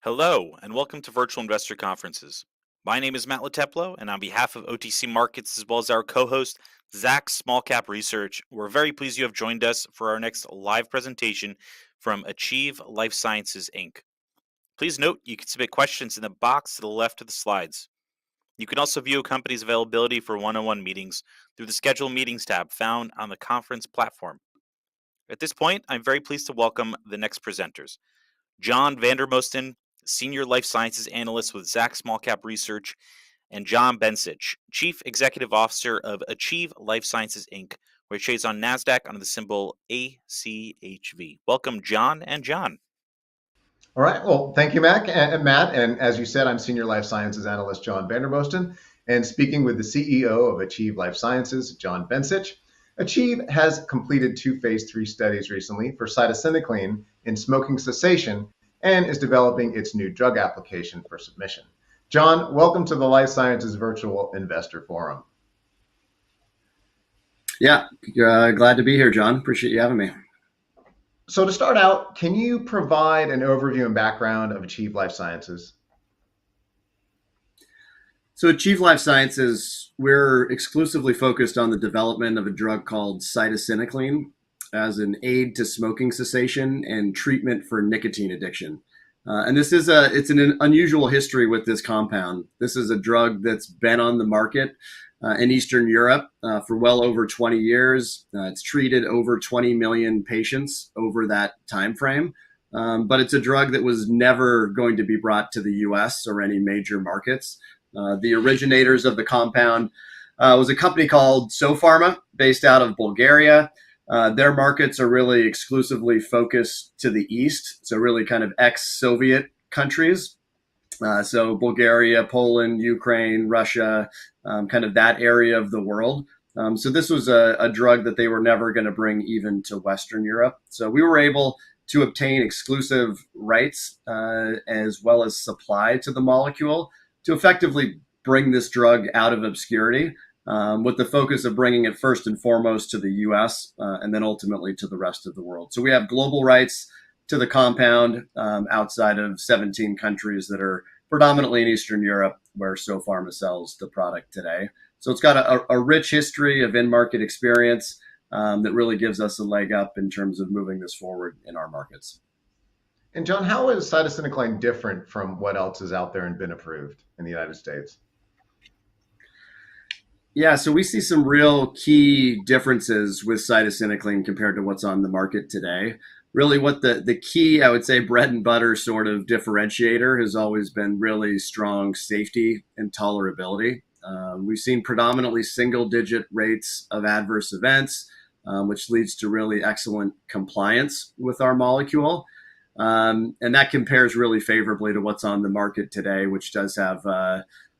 Hello, and welcome to Virtual Investor Conferences. My name is Matt Lateplo, and on behalf of OTC Markets, as well as our co-host, Zach Small Cap Research, we're very pleased you have joined us for our next live presentation from ACHV Life Sciences, Inc. Please note you can submit questions in the box to the left of the slides. You can also view a company's availability for one-on-one meetings through the Schedule Meetings tab found on the conference platform. At this point, I'm very pleased to welcome the next presenters. John Vandermosten, Senior Life Sciences Analyst with Zacks Small Cap Research, and John Bensich, Chief Executive Officer of ACHV Life Sciences, Inc., which trades on NASDAQ under the symbol ACHV. Welcome, John and John. All right. Well, thank you, Matt. And as you said, I'm Senior Life Sciences Analyst John Vandermosten, and speaking with the CEO of ACHV Life Sciences, John Bensich. ACHV has completed 2 phase 3 studies recently for Cytisinicline in smoking cessation and is developing its new drug application for submission. John, welcome to the Life Sciences Virtual Investor Forum. Yeah, glad to be here, John. Appreciate you having me. So to start out, can you provide an overview and background of ACHV Life Sciences? So ACHV Life Sciences, we're exclusively focused on the development of a drug called Cytisinicline as an aid to smoking cessation and treatment for nicotine addiction. And this is it's an unusual history with this compound. This is a drug that's been on the market in Eastern Europe for well over 20 years. It's treated over 20 million patients over that time frame. But it's a drug that was never going to be brought to the US or any major markets. The originators of the compound was a company called Sopharma, based out of Bulgaria. Their markets are really exclusively focused to the east, so really kind of ex-Soviet countries. So Bulgaria, Poland, Ukraine, Russia, kind of that area of the world. So this was a drug that they were never going to bring even to Western Europe. So we were able to obtain exclusive rights as well as supply to the molecule to effectively bring this drug out of obscurity, with the focus of bringing it first and foremost to the US and then ultimately to the rest of the world. So we have global rights to the compound outside of 17 countries that are predominantly in Eastern Europe, where Sopharma sells the product today. So it's got a rich history of in-market experience that really gives us a leg up in terms of moving this forward in our markets. And John, how is Cytisinicline different from what else is out there and been approved in the United States? Yeah, so we see some real key differences with Cytisinicline compared to what's on the market today. Really what the key, I would say, bread and butter sort of differentiator has always been really strong safety and tolerability. We've seen predominantly single-digit rates of adverse events, which leads to really excellent compliance with our molecule. And that compares really favorably to what's on the market today, which does have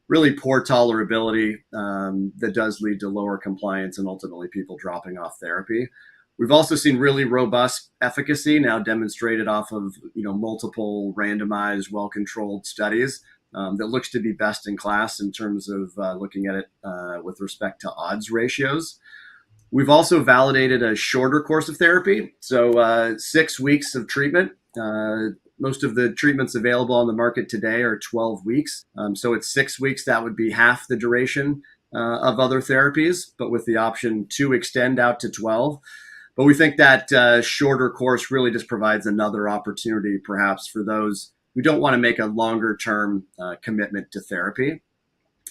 really poor tolerability that does lead to lower compliance and ultimately people dropping off therapy. We've also seen really robust efficacy now demonstrated off of multiple randomized, well-controlled studies that looks to be best in class in terms of looking at it with respect to odds ratios. We've also validated a shorter course of therapy, so 6 weeks of treatment. Most of the treatments available on the market today are 12 weeks. So it's 6 weeks. That would be half the duration of other therapies, but with the option to extend out to 12. But we think that shorter course really just provides another opportunity perhaps for those who don't want to make a longer term commitment to therapy.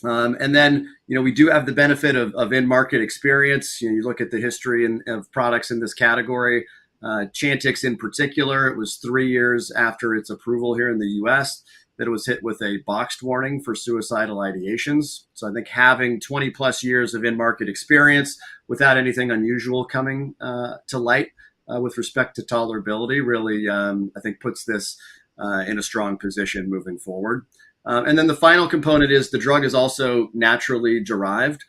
And then, we do have the benefit of in-market experience. You look at the history of products in this category. Chantix in particular, it was 3 years after its approval here in the US that it was hit with a boxed warning for suicidal ideations. So I think having 20 plus years of in-market experience without anything unusual coming to light with respect to tolerability really, I think, puts this in a strong position moving forward. And then the final component is the drug is also naturally derived.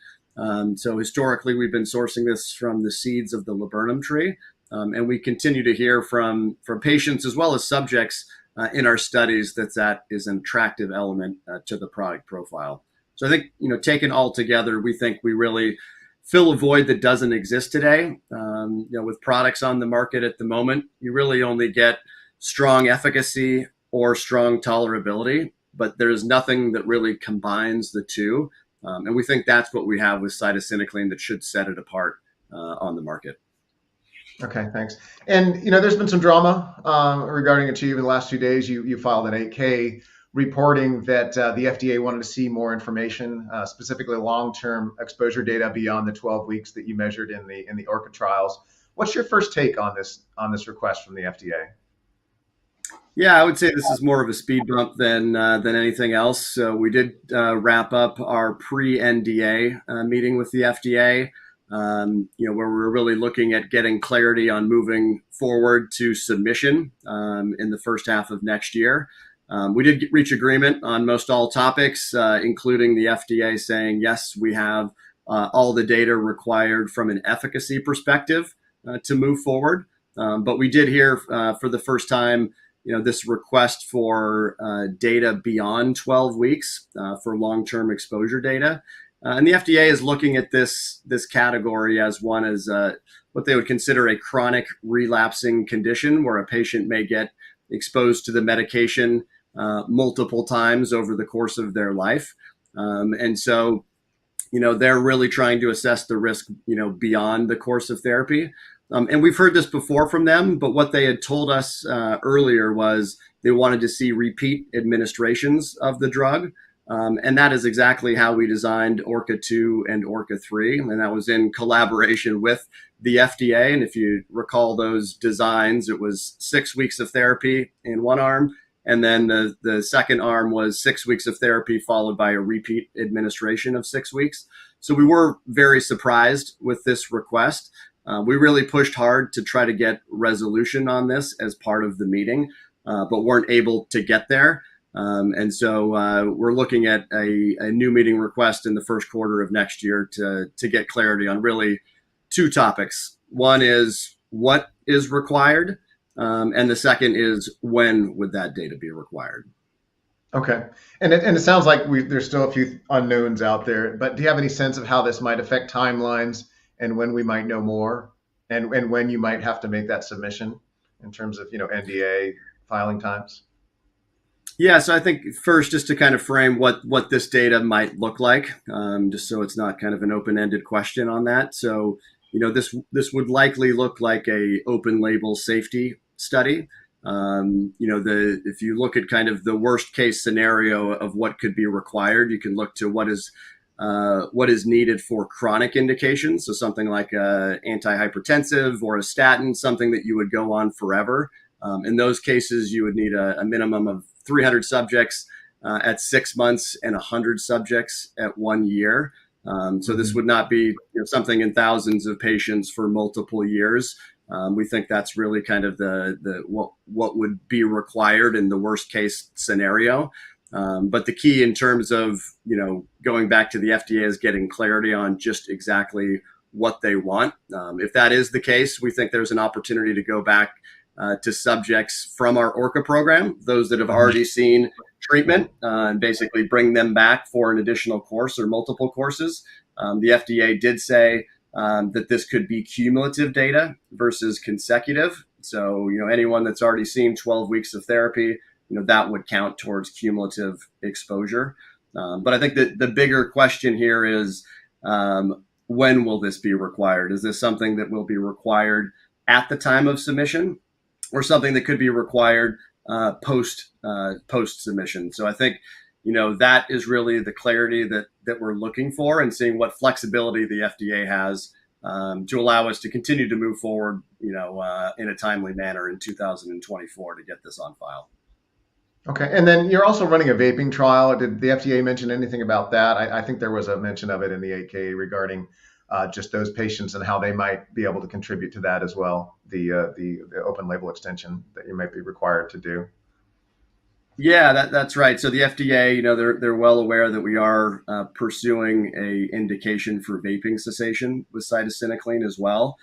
So historically, we've been sourcing this from the seeds of the laburnum tree. And we continue to hear from patients as well as subjects in our studies that is an attractive element to the product profile. So I think, taken all together, we think we really fill a void that doesn't exist today. With products on the market at the moment, you really only get strong efficacy, or strong tolerability, but there's nothing that really combines the two. And we think that's what we have with cytisinicline that should set it apart on the market. Okay, thanks. And there's been some drama regarding ACHV in the last 2 days. You filed an 8K reporting that the FDA wanted to see more information, specifically long-term exposure data beyond the 12 weeks that you measured in the ORCA trials. What's your first take on this request from the FDA? Yeah, I would say this is more of a speed bump than anything else. So we did wrap up our pre-NDA meeting with the FDA, where we're really looking at getting clarity on moving forward to submission in the first half of next year. We did reach agreement on most all topics, including the FDA saying, yes, we have all the data required from an efficacy perspective to move forward. But we did hear for the first time, this request for data beyond 12 weeks for long-term exposure data. And the FDA is looking at this category as one as what they would consider a chronic relapsing condition where a patient may get exposed to the medication multiple times over the course of their life. And so, they're really trying to assess the risk, beyond the course of therapy. And we've heard this before from them, but what they had told us earlier was they wanted to see repeat administrations of the drug. And that is exactly how we designed ORCA 2 and ORCA 3. And that was in collaboration with the FDA. And if you recall those designs, it was 6 weeks of therapy in one arm. And then the second arm was 6 weeks of therapy followed by a repeat administration of 6 weeks. So we were very surprised with this request. We really pushed hard to try to get resolution on this as part of the meeting, but weren't able to get there. And so we're looking at a new meeting request in the first quarter of next year to get clarity on really two topics. One is what is required, and the second is when would that data be required. Okay. And it sounds like there's still a few unknowns out there, but do you have any sense of how this might affect timelines and when we might know more and when you might have to make that submission in terms of, NDA filing times? Yeah, so I think first, just to kind of frame what this data might look like, just so it's not kind of an open-ended question on that. So, this would likely look like a open label safety study. If you look at kind of the worst case scenario of what could be required, you can look to what is needed for chronic indications. So something like a antihypertensive or a statin, something that you would go on forever. In those cases, you would need a minimum of 300 subjects at 6 months and 100 subjects at 1 year. So this would not be something in thousands of patients for multiple years. We think that's really kind of what would be required in the worst case scenario. But the key in terms of, going back to the FDA is getting clarity on just exactly what they want. If that is the case, we think there's an opportunity to go back to subjects from our ORCA program, those that have already seen treatment, and basically bring them back for an additional course or multiple courses. The FDA did say that this could be cumulative data versus consecutive. So, anyone that's already seen 12 weeks of therapy, that would count towards cumulative exposure. But I think that the bigger question here is, when will this be required? Is this something that will be required at the time of submission or something that could be required post submission? So I think, that is really the clarity that we're looking for and seeing what flexibility the FDA has to allow us to continue to move forward, in a timely manner in 2024 to get this on file. Okay. And then you're also running a vaping trial. Did the FDA mention anything about that? I think there was a mention of it in the 8K regarding just those patients and how they might be able to contribute to that as well, the open label extension that you might be required to do. Yeah, that's right. So the FDA, they're well aware that we are pursuing a indication for vaping cessation with cytisinicline as well.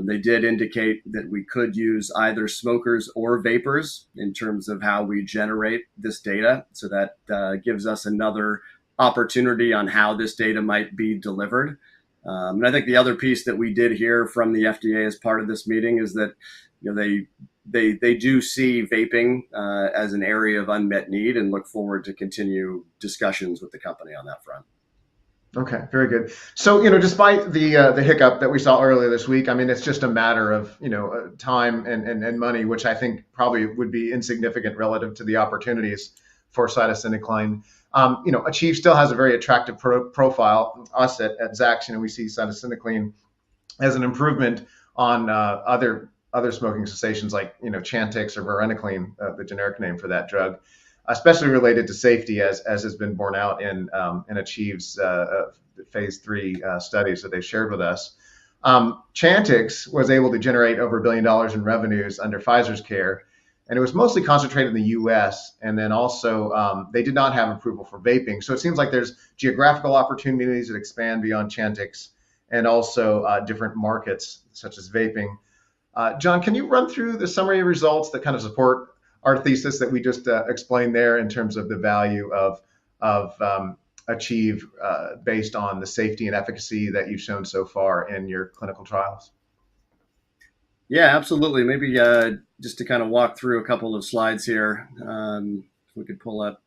They did indicate that we could use either smokers or vapors in terms of how we generate this data. So that gives us another opportunity on how this data might be delivered. And I think the other piece that we did hear from the FDA as part of this meeting is that, they they do see vaping as an area of unmet need and look forward to continue discussions with the company on that front. Okay, very good. So, despite the hiccup that we saw earlier this week, I mean, it's just a matter of, time and money, which I think probably would be insignificant relative to the opportunities for cytisinicline. ACHV still has a very attractive profile. Us at Zacks, we see cytisinicline as an improvement on other smoking cessations like, Chantix or varenicline, the generic name for that drug, especially related to safety, as has been borne out in ACHV's phase 3 studies that they shared with us. Chantix was able to generate over $1 billion in revenues under Pfizer's care, and it was mostly concentrated in the U.S. And then also they did not have approval for vaping. So it seems like there's geographical opportunities that expand beyond Chantix, and also different markets such as vaping. John, can you run through the summary results that kind of support our thesis that we just explained there in terms of the value of ACHV based on the safety and efficacy that you've shown so far in your clinical trials? Yeah, absolutely. Maybe just to kind of walk through a couple of slides here, if we could pull up.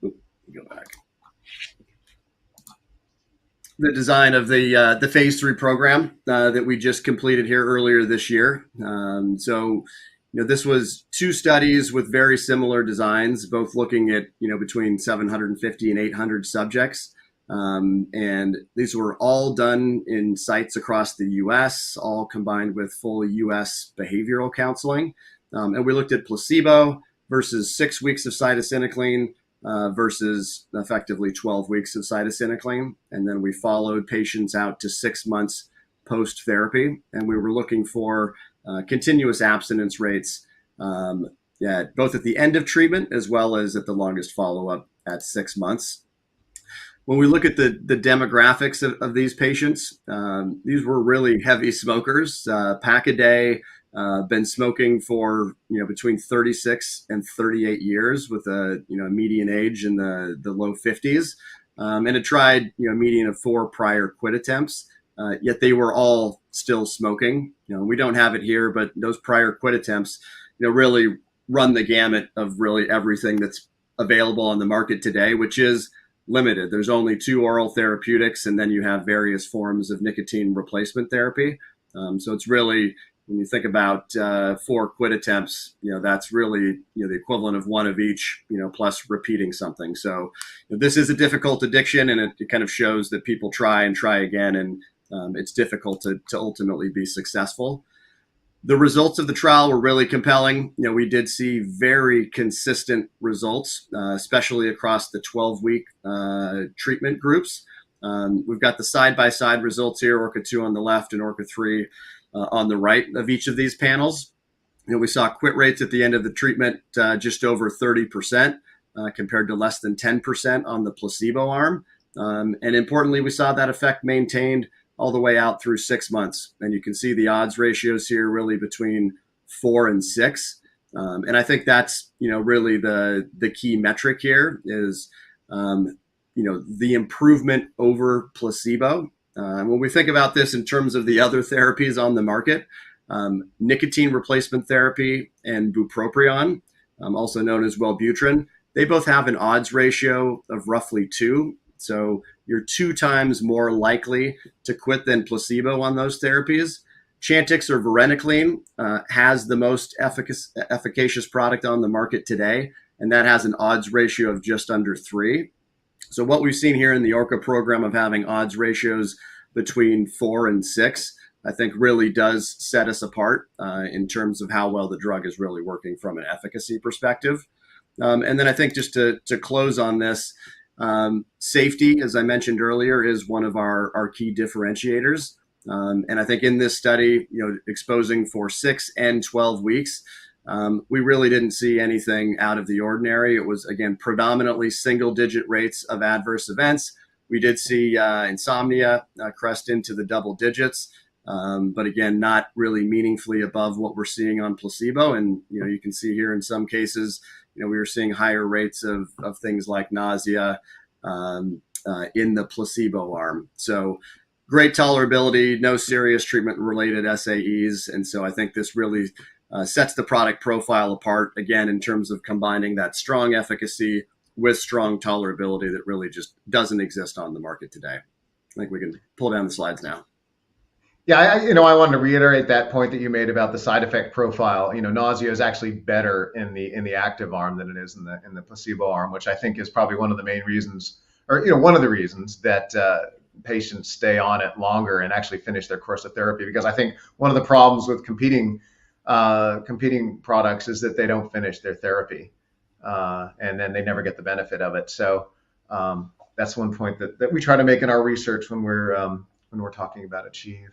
Oop, go back. The design of the phase 3 program that we just completed here earlier this year. This was 2 studies with very similar designs, both looking at, between 750 and 800 subjects. And these were all done in sites across the U.S., all combined with full U.S. behavioral counseling. And we looked at placebo versus 6 weeks of cytisinicline versus effectively 12 weeks of cytisinicline. And then we followed patients out to 6 months post-therapy. And we were looking for continuous abstinence rates both at the end of treatment as well as at the longest follow-up at 6 months. When we look at the demographics of these patients, these were really heavy smokers, pack a day, been smoking for between 36 and 38 years with a median age in the low 50s, and had tried a median of 4 prior quit attempts. Yet they were all still smoking. We don't have it here, but those prior quit attempts, really run the gamut of really everything that's available on the market today, which is limited. There's only 2 oral therapeutics, and then you have various forms of nicotine replacement therapy. So it's really, when you think about 4 quit attempts, that's really the equivalent of 1 of each, plus repeating something. So this is a difficult addiction, and it kind of shows that people try and try again, and it's difficult to ultimately be successful. The results of the trial were really compelling. We did see very consistent results, especially across the 12-week treatment groups. We've got the side-by-side results here, ORCA 2 on the left and ORCA 3 on the right of each of these panels. We saw quit rates at the end of the treatment just over 30%, compared to less than 10% on the placebo arm. And importantly, we saw that effect maintained all the way out through 6 months. And you can see the odds ratios here really between 4 and 6. And I think that's, really the key metric here is, the improvement over placebo. When we think about this in terms of the other therapies on the market, nicotine replacement therapy and bupropion, also known as Wellbutrin, they both have an odds ratio of roughly 2. So you're 2 times more likely to quit than placebo on those therapies. Chantix or varenicline has the most efficacious product on the market today, and that has an odds ratio of just under 3. So what we've seen here in the ORCA program of having odds ratios between 4 and 6, I think really does set us apart in terms of how well the drug is really working from an efficacy perspective. And then I think just to close on this, safety, as I mentioned earlier, is one of our key differentiators. And I think in this study, exposing for 6 and 12 weeks, we really didn't see anything out of the ordinary. It was, again, predominantly single-digit rates of adverse events. We did see insomnia crest into the double digits, but again, not really meaningfully above what we're seeing on placebo. And, you can see here in some cases, we were seeing higher rates of things like nausea in the placebo arm. So great tolerability, no serious treatment-related SAEs, and so I think this really sets the product profile apart, again, in terms of combining that strong efficacy with strong tolerability that really just doesn't exist on the market today. I think we can pull down the slides now. Yeah, I wanted to reiterate that point that you made about the side effect profile. Nausea is actually better in the active arm than it is in the placebo arm, which I think is probably one of the main reasons, or one of the reasons that patients stay on it longer and actually finish their course of therapy. Because I think one of the problems with competing products is that they don't finish their therapy, and then they never get the benefit of it. So that's one point that we try to make in our research when we're talking about ACHV.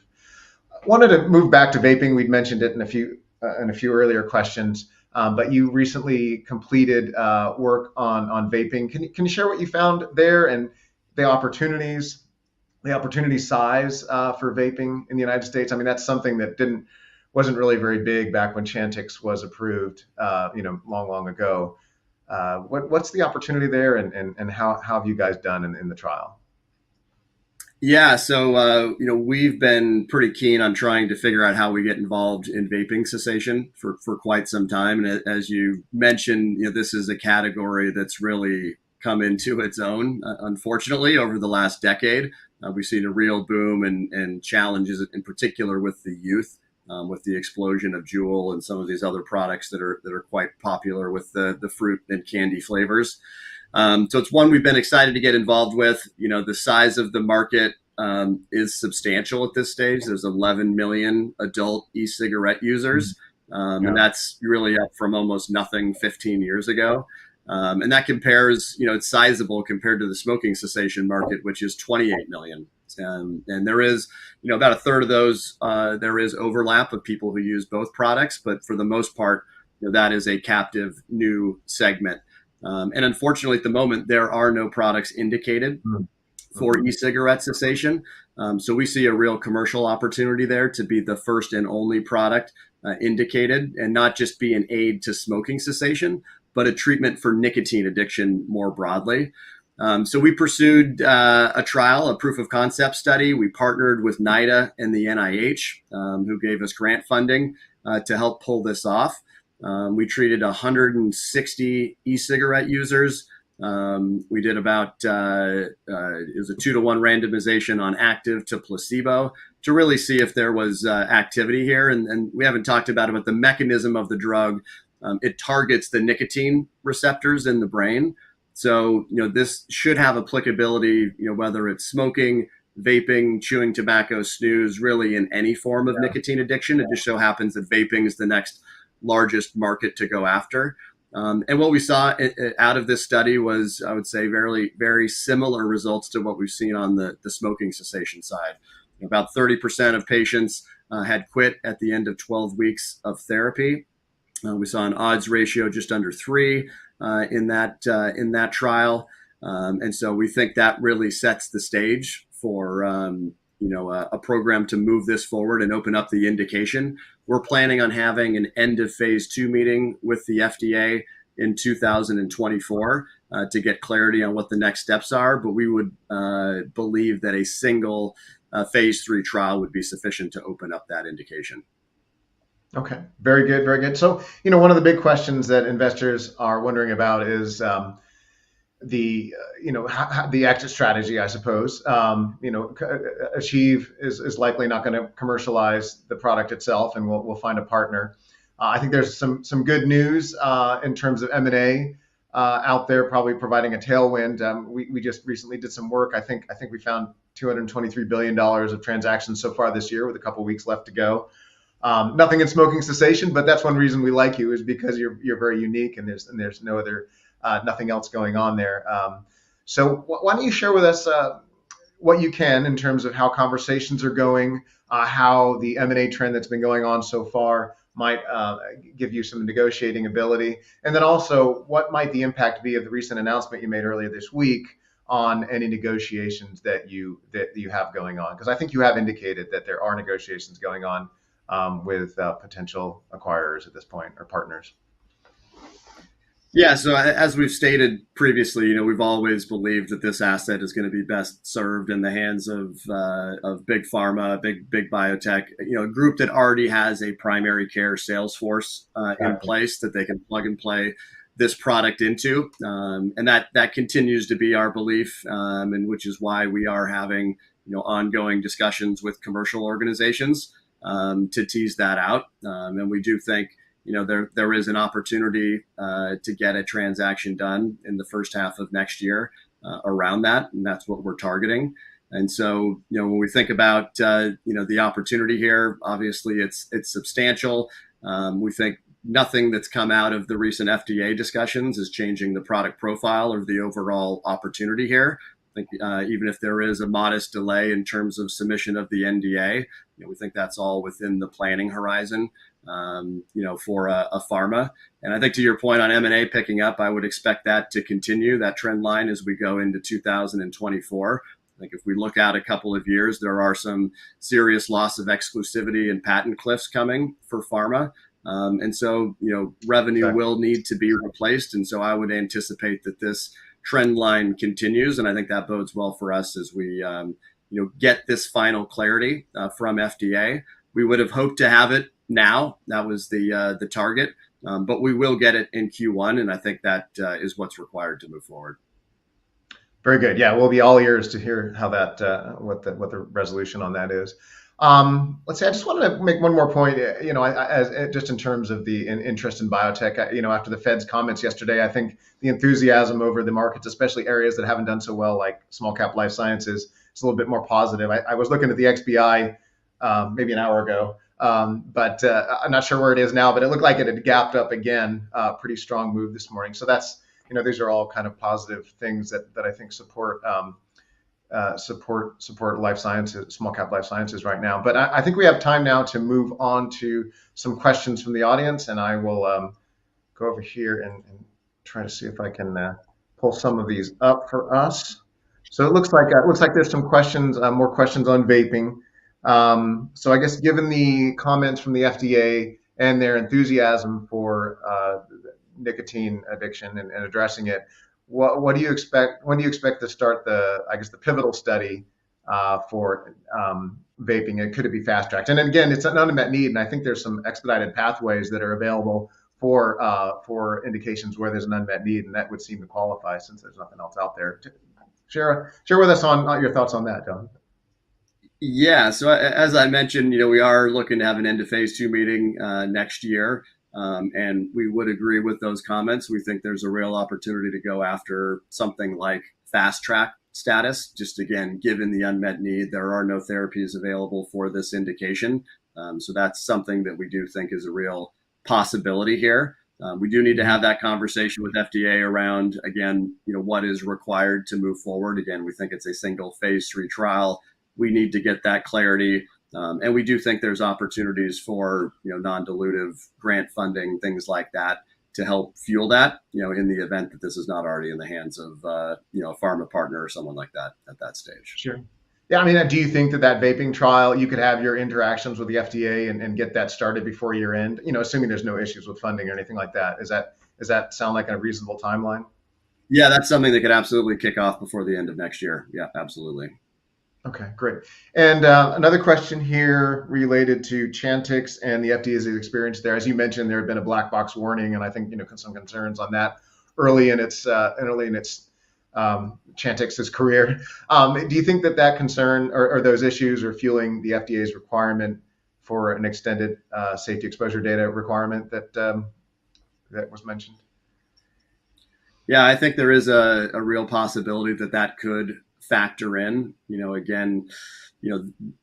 Wanted to move back to vaping. We'd mentioned it in a few earlier questions, but you recently completed work on vaping. Can you share what you found there and the opportunity size for vaping in the United States? I mean, that's something that wasn't really very big back when Chantix was approved, long ago. What's the opportunity there, and how have you guys done in the trial? Yeah, so we've been pretty keen on trying to figure out how we get involved in vaping cessation for quite some time. And as you mentioned, this is a category that's really come into its own, unfortunately, over the last decade. We've seen a real boom and challenges, in particular with the youth, with the explosion of Juul and some of these other products that are quite popular with the fruit and candy flavors. So it's one we've been excited to get involved with. The size of the market is substantial at this stage. There's 11 million adult e-cigarette users, and that's really up from almost nothing 15 years ago. And that compares, it's sizable compared to the smoking cessation market, which is 28 million. And there is, about a third of those, there is overlap of people who use both products, but for the most part, that is a captive new segment. And unfortunately, at the moment, there are no products indicated for e-cigarette cessation. So we see a real commercial opportunity there to be the first and only product indicated, and not just be an aid to smoking cessation, but a treatment for nicotine addiction more broadly. So we pursued a trial, a proof of concept study. We partnered with NIDA and the NIH, who gave us grant funding to help pull this off. We treated 160 e-cigarette users. We did about, it was a 2-to-1 randomization on active to placebo to really see if there was activity here. And we haven't talked about it, but the mechanism of the drug, it targets the nicotine receptors in the brain. So, this should have applicability, whether it's smoking, vaping, chewing tobacco, snus, really in any form of nicotine addiction. It just so happens that vaping is the next largest market to go after. And what we saw out of this study was, I would say, very, very similar results to what we've seen on the smoking cessation side. About 30% of patients had quit at the end of 12 weeks of therapy. We saw an odds ratio just under 3 in that trial. And so we think that really sets the stage for a program to move this forward and open up the indication. We're planning on having an end of phase 2 meeting with the FDA in 2024 to get clarity on what the next steps are. But we would believe that a single phase 3 trial would be sufficient to open up that indication. Okay, very good, very good. So, one of the big questions that investors are wondering about is the exit strategy, I suppose. ACHV is likely not going to commercialize the product itself, and we'll find a partner. I think there's some good news in terms of M&A out there, probably providing a tailwind. We just recently did some work. I think we found $223 billion of transactions so far this year, with a couple weeks left to go. Nothing in smoking cessation, but that's one reason we like you, is because you're very unique, and there's no other nothing else going on there. So why don't you share with us what you can in terms of how conversations are going, how the M&A trend that's been going on so far might give you some negotiating ability, and then also what might the impact be of the recent announcement you made earlier this week on any negotiations that you have going on, because I think you have indicated that there are negotiations going on with potential acquirers at this point, or partners. Yeah, so as we've stated previously, we've always believed that this asset is going to be best served in the hands of big pharma, big biotech, a group that already has a primary care sales force in place that they can plug and play this product into, and that continues to be our belief, and which is why we are having ongoing discussions with commercial organizations to tease that out, and we do think there is an opportunity to get a transaction done in the first half of next year around that, and that's what we're targeting. And so, when we think about the opportunity here, obviously it's substantial. We think nothing that's come out of the recent FDA discussions is changing the product profile or the overall opportunity here. I think even if there is a modest delay in terms of submission of the NDA, we think that's all within the planning horizon, for a pharma. And I think to your point on M&A picking up, I would expect that to continue, that trend line, as we go into 2024. I think if we look out a couple of years, there are some serious loss of exclusivity and patent cliffs coming for pharma. And so, revenue will need to be replaced. And so I would anticipate that this trend line continues. And I think that bodes well for us as we, get this final clarity from FDA. We would have hoped to have it now. That was the target. But we will get it in Q1. And I think that is what's required to move forward. Very good. Yeah, we'll be all ears to hear how that, what the resolution on that is. Let's see. I just wanted to make one more point. Just in terms of the interest in biotech. After the Fed's comments yesterday, I think the enthusiasm over the markets, especially areas that haven't done so well, like small cap life sciences, is a little bit more positive. I was looking at the XBI maybe an hour ago, but I'm not sure where it is now. But it looked like it had gapped up again. Pretty strong move this morning. So that's these are all kind of positive things that I think support life sciences, small cap life sciences right now. But I think we have time now to move on to some questions from the audience, and I will go over here and try to see if I can pull some of these up for us. So it looks like there's some questions, more questions on vaping. So I guess given the comments from the FDA and their enthusiasm for nicotine addiction and addressing it, what do you expect? When do you expect to start the pivotal study for vaping? And could it be fast tracked? And again, it's an unmet need, and I think there's some expedited pathways that are available for indications where there's an unmet need, and that would seem to qualify since there's nothing else out there. Share with us on your thoughts on that, John. Yeah, so as I mentioned, we are looking to have an end of phase 2 meeting next year. And we would agree with those comments. We think there's a real opportunity to go after something like fast track status. Just again, given the unmet need, there are no therapies available for this indication. So that's something that we do think is a real possibility here. We do need to have that conversation with FDA around, again, what is required to move forward. Again, we think it's a single phase 3 trial. We need to get that clarity. And we do think there's opportunities for non-dilutive grant funding, things like that, to help fuel that, in the event that this is not already in the hands of a pharma partner or someone like that at that stage. Sure. Yeah, I mean, do you think that vaping trial, you could have your interactions with the FDA and get that started before year end? Assuming there's no issues with funding or anything like that. Does that sound like a reasonable timeline? Yeah, that's something that could absolutely kick off before the end of next year. Yeah, absolutely. Okay, great. And another question here related to Chantix and the FDA's experience there. As you mentioned, there had been a black box warning, and I think some concerns on that early in its Chantix's career. Do you think that concern or those issues are fueling the FDA's requirement for an extended safety exposure data requirement that was mentioned? Yeah, I think there is a real possibility that could factor in. Again,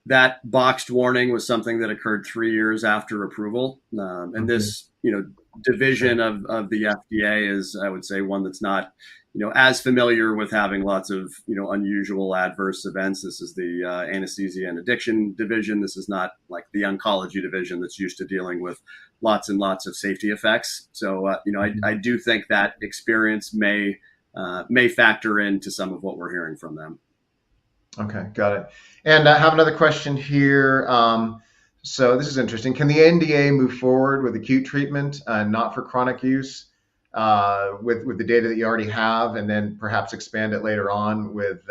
that boxed warning was something that occurred 3 years after approval. And this, division of the FDA is, I would say, one that's not, as familiar with having lots of, unusual adverse events. This is the anesthesia and addiction division. This is not like the oncology division that's used to dealing with lots and lots of safety effects. So, I do think that experience may factor into some of what we're hearing from them. Okay, got it. And I have another question here. So this is interesting. Can the NDA move forward with acute treatment, not for chronic use? with the data that you already have, and then perhaps expand it later on with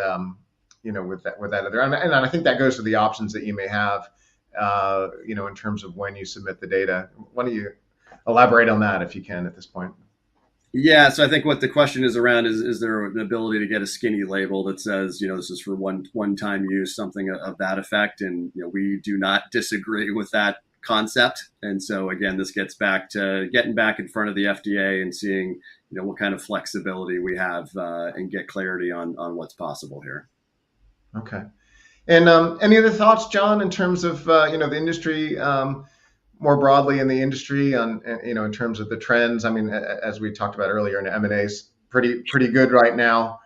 with that other. And I think that goes to the options that you may have, in terms of when you submit the data. Why don't you elaborate on that if you can at this point? Yeah, so I think what the question is around is there an ability to get a skinny label that says, this is for one-time use, something of that effect? And we do not disagree with that concept. And so again, this gets back to getting back in front of the FDA and seeing, what kind of flexibility we have and get clarity on what's possible here. Okay. And any other thoughts, John, in terms of the industry? More broadly in the industry on, in terms of the trends. I mean, as we talked about earlier, M&A's pretty good right now,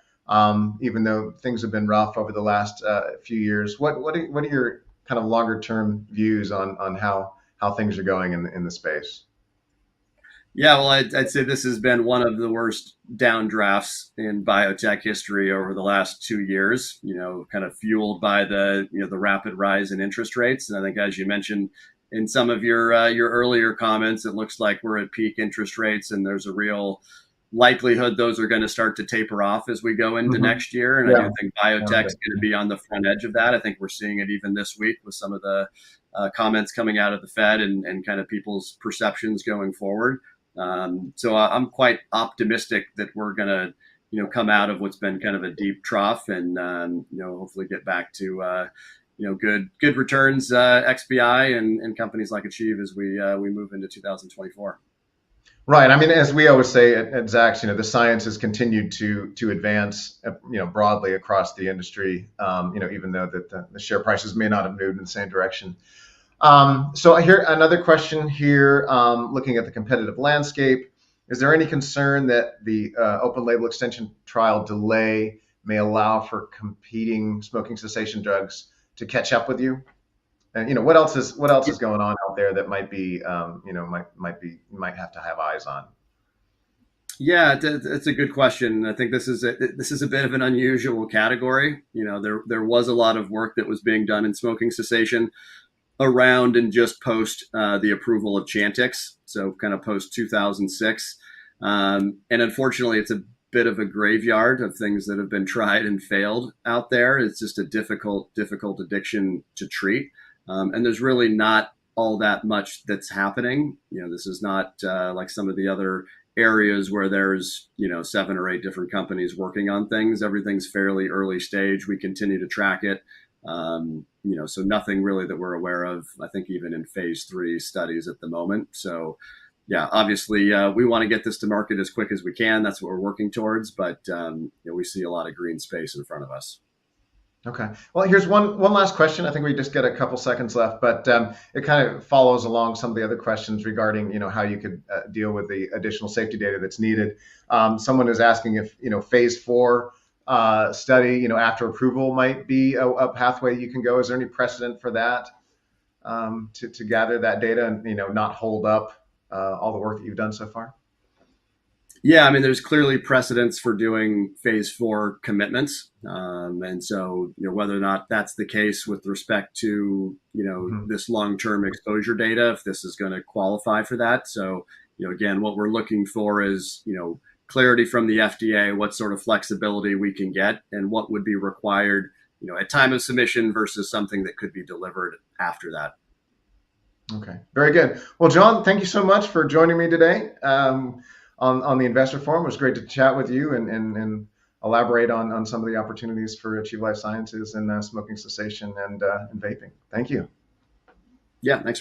even though things have been rough over the last few years. What are your kind of longer term views on how things are going in the space? Yeah, well, I'd say this has been one of the worst downdrafts in biotech history over the last 2 years, kind of fueled by the rapid rise in interest rates. And I think, as you mentioned in some of your earlier comments, it looks like we're at peak interest rates, and there's a real likelihood those are going to start to taper off as we go into next year. And I do think biotech's going to be on the front edge of that. I think we're seeing it even this week with some of the comments coming out of the Fed and kind of people's perceptions going forward. So I'm quite optimistic that we're going to, come out of what's been kind of a deep trough and, hopefully get back to, good returns, XBI and companies like ACHV as we move into 2024. Right. I mean, as we always say at Zacks, the science has continued to advance, broadly across the industry, even though that the share prices may not have moved in the same direction. So I hear another question here, looking at the competitive landscape. Is there any concern that the open label extension trial delay may allow for competing smoking cessation drugs to catch up with you? And what else is going on out there that might be might have to have eyes on? Yeah, it's a good question. I think this is a bit of an unusual category. There was a lot of work that was being done in smoking cessation around and just post the approval of Chantix, so kind of post 2006. And unfortunately, it's a bit of a graveyard of things that have been tried and failed out there. It's just a difficult addiction to treat. And there's really not all that much that's happening. This is not like some of the other areas where there's, 7 or 8 different companies working on things. Everything's fairly early stage. We continue to track it. So nothing really that we're aware of, I think, even in phase 3 studies at the moment. So yeah, obviously we want to get this to market as quick as we can. That's what we're working towards. But we see a lot of green space in front of us. Okay. Well, here's one last question. I think we just get a couple seconds left, but it kind of follows along some of the other questions regarding, how you could deal with the additional safety data that's needed. Someone is asking if, phase 4 study, after approval might be a pathway you can go. Is there any precedent for that to gather that data and, not hold up all the work that you've done so far? Yeah, I mean, there's clearly precedents for doing phase 4 commitments. And so, whether or not that's the case with respect to, this long-term exposure data, if this is going to qualify for that. So, again, what we're looking for is, clarity from the FDA, what sort of flexibility we can get and what would be required, at time of submission versus something that could be delivered after that. Okay, very good. Well, John, thank you so much for joining me today. On the investor forum. It was great to chat with you and elaborate on some of the opportunities for ACHV Life Sciences and smoking cessation and vaping. Thank you. Yeah, thanks for